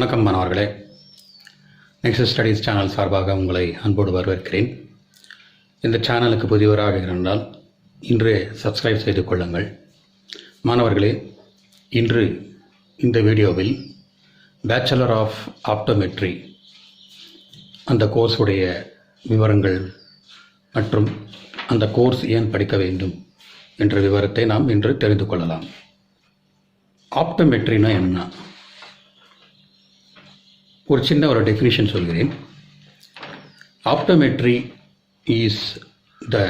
வணக்கம் மாணவர்களே, next studies channel சார்பாக உங்களை அன்போடு வரவேற்கிறேன். இந்த சேனலுக்கு புதியவராக இருந்தால் இன்று சப்ஸ்கிரைப் செய்து கொள்ளுங்கள். மாணவர்களே, இன்று இந்த வீடியோவில் பேச்சுலர் ஆஃப் ஆப்டோமெட்ரி அந்த கோர்ஸுடைய விவரங்கள் மற்றும் அந்த கோர்ஸ் ஏன் படிக்க வேண்டும் என்ற விவரத்தை நாம் இன்று தெரிந்து கொள்ளலாம். ஆப்டோமெட்ரினா என்ன? ஒரு சின்ன டெஃபினிஷன் சொல்கிறேன். Optometry is the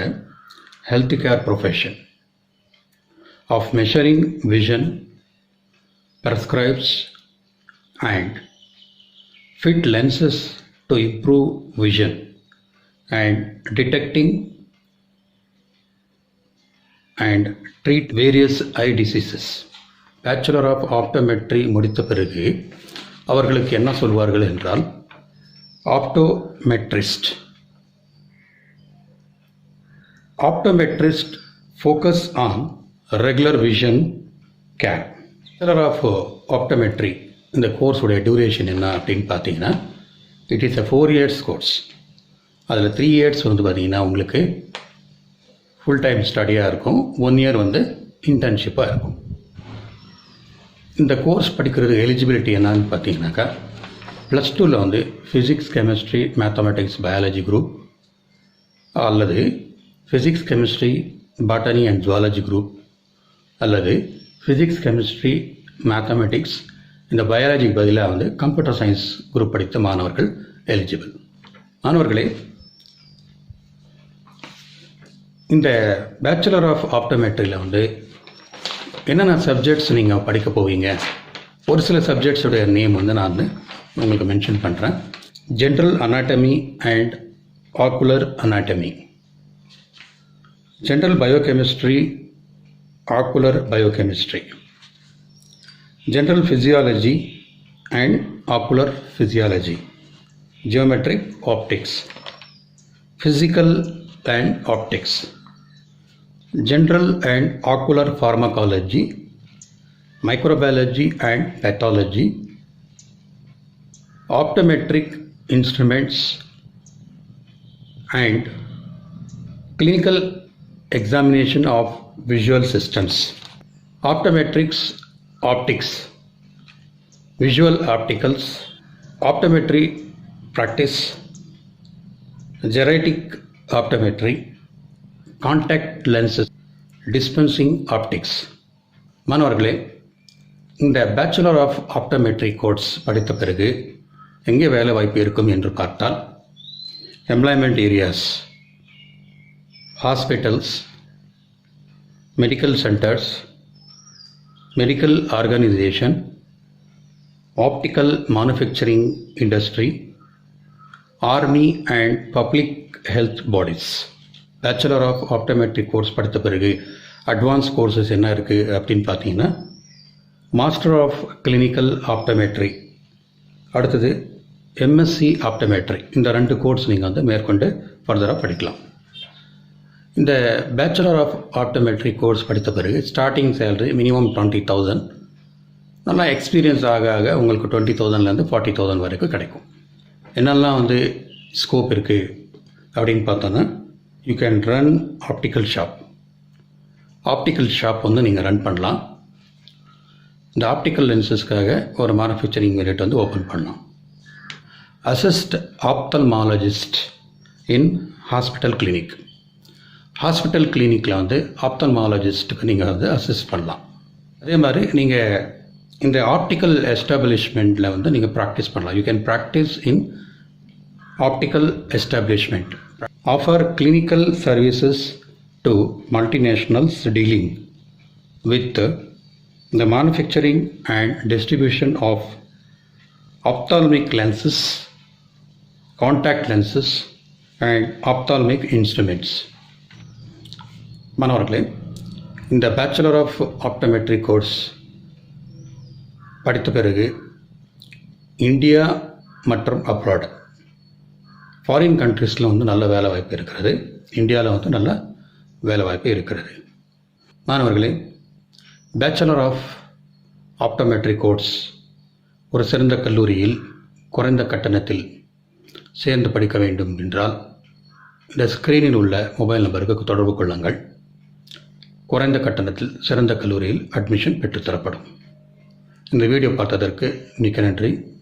health care profession of measuring vision, prescribes and fit lenses to improve vision and detecting and treat various eye diseases. Bachelor of optometry முடித்த பிறகு அவர்களுக்கு என்ன சொல்வார்கள் என்றால் optometrist. Optometrist focus on regular vision care. Bachelor of optometry இந்த கோர்ஸுடைய duration என்ன அப்படின்னு பார்த்தீங்கன்னா, it is a 4 years course. அதில் 3 years பார்த்தீங்கன்னா உங்களுக்கு ஃபுல் டைம் ஸ்டடியாக இருக்கும், 1 year இன்டர்ன்ஷிப்பாக இருக்கும். இந்த கோர்ஸ் படிக்கிறது எலிஜிபிலிட்டி என்னன்னு பார்த்தீங்கன்னாக்கா, +2 physics, chemistry, mathematics, biology group அல்லது physics, chemistry, botany and zoology group அல்லது ஃபிசிக்ஸ், கெமிஸ்ட்ரி, மேத்தமெட்டிக்ஸ் இந்த பயாலஜிக்கு பதிலாக கம்ப்யூட்டர் சயின்ஸ் குரூப் படித்த மாணவர்கள் எலிஜிபிள். மாணவர்களே, இந்த பேச்சுலர் ஆஃப் ஆப்டோமெட்ரியில் என்னென்ன சப்ஜெக்ட்ஸ் நீங்கள் படிக்க போவீங்க, ஒரு சில சப்ஜெக்ட்ஸோடைய நேம் நான் உங்களுக்கு மென்ஷன் பண்ணுறேன். General anatomy and ocular anatomy, general biochemistry, ocular biochemistry, general physiology and ocular physiology, geometric optics, physical and optics, general and ocular pharmacology, microbiology and pathology, optometric instruments and clinical examination of visual systems. Optometrics, optics, visual opticals, optometry practice, geriatric optometry, contact lenses, dispensing optics. மாணவர்களே, இந்த bachelor of optometry course படித்த பிறகு எங்கே வேலை வாய்ப்பு இருக்கும் என்று பார்த்தால், employment areas, hospitals, medical centres, medical organisation, optical manufacturing industry, army and public health bodies. Bachelor of optometry course படித்த பிறகு அட்வான்ஸ் கோர்சஸ் என்ன இருக்குது அப்படின்னு பார்த்தீங்கன்னா, மாஸ்டர் ஆஃப் கிளினிக்கல் ஆப்டோமெட்ரி, அடுத்தது எம்எஸ்சி ஆப்டோமெட்ரி. இந்த 2 கோர்ஸ் நீங்கள் மேற்கொண்டு ஃபர்தராக படிக்கலாம். இந்த பேச்சுலர் ஆஃப் ஆப்டோமெட்ரி கோர்ஸ் படித்த பிறகு ஸ்டார்டிங் சேலரி மினிமம் 20,000, நல்லா எக்ஸ்பீரியன்ஸ் ஆக ஆக உங்களுக்கு 20,000லேருந்து 40,000 வரைக்கும் கிடைக்கும். என்னெல்லாம் ஸ்கோப் இருக்குது அப்படின்னு பார்த்தோன்னா, you can run optical shop. Optical shop நீங்கள் ரன் பண்ணலாம். இந்த ஆப்டிக்கல் லென்சஸ்க்காக ஒரு மேனுஃபேக்சரிங் யூனிட் ஓப்பன் பண்ணலாம். Assist ophthalmologist in hospital clinic. Hospital கிளினிக்கில் ஆப்தல்மாலஜிஸ்ட்டுக்கு நீங்கள் அசிஸ்ட் பண்ணலாம். அதே மாதிரி நீங்கள் இந்த ஆப்டிக்கல் எஸ்டாப்ளிஷ்மெண்ட்டில் நீங்கள் ப்ராக்டிஸ் பண்ணலாம். You can practice in optical establishment. Offer clinical services to multinationals dealing with the manufacturing and distribution of ophthalmic lenses, contact lenses and ophthalmic instruments. மாணவர்களே, இந்த பேச்சுலர் ஆஃப் ஆப்டோமெட்ரி கோர்ஸ் படித்த பிறகு India மற்றும் abroad foreign கண்ட்ரீஸில் நல்ல வேலை வாய்ப்பு இருக்கிறது. இந்தியாவில் நல்ல வேலை வாய்ப்பு இருக்கிறது. மாணவர்களே, பேச்சுலர் ஆஃப் ஆப்டோமெட்ரி கோர்ஸ் ஒரு சிறந்த கல்லூரியில் குறைந்த கட்டணத்தில் சேர்ந்து படிக்க வேண்டும் என்றால் இந்த ஸ்க்ரீனில் உள்ள மொபைல் நம்பருக்கு தொடர்பு கொள்ளுங்கள். குறைந்த கட்டணத்தில் சிறந்த கல்லூரியில் அட்மிஷன் பெற்றுத்தரப்படும். இந்த வீடியோ பார்த்ததற்கு மிக்க நன்றி.